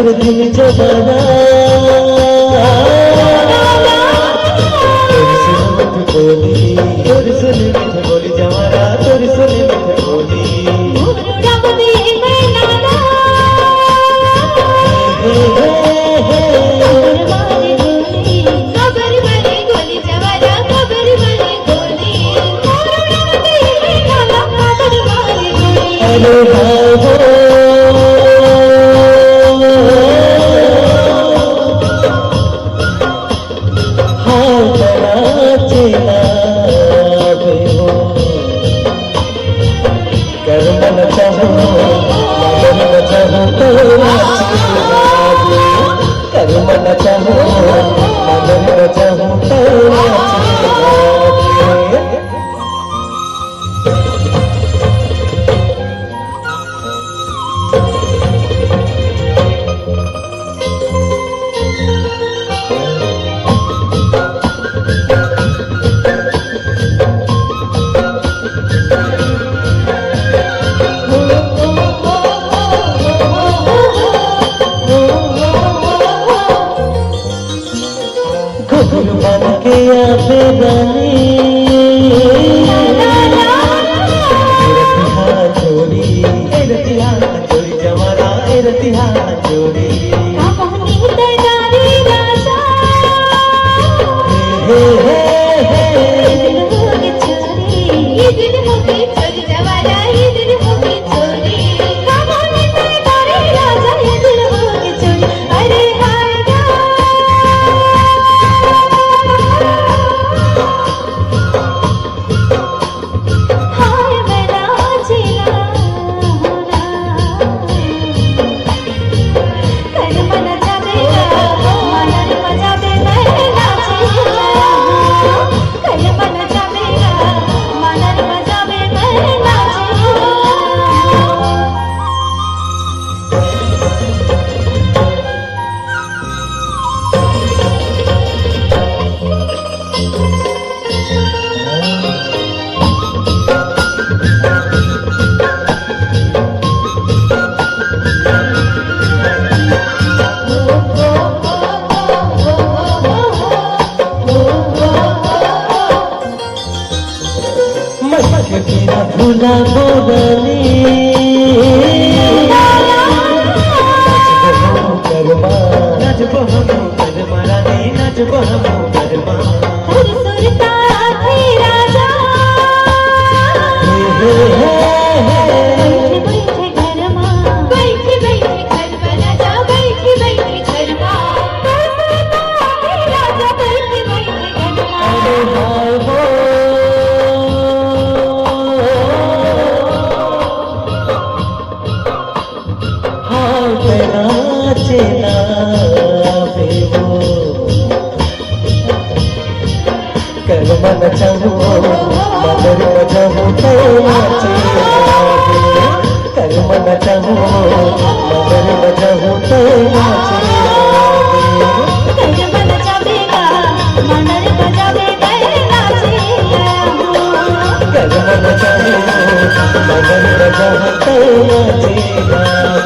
फिर दिन जमाना तोरी सुनी मीठ बोली जमाना तोरी सुनी मीठ बोली बन के आवे रानी रतिहा चोरी जमाना रतिहा चोरी भूला बोलनी नचबो हम करमा रानी नचबो हम करमा सुरता थी राजा बैठे घरमा बैठे घर बना जा बैठे घरमा राजा बैठे घरमा मन चाहूँ मगर न चाहूँ तो नाचे कर मन चाहूँ मगर न चाहूँ तो नाचे कर मन चाहेगा मनर बजावे मैं नाचे कर मन चाहूँ मगर न चाहूँ तो नाचेगा।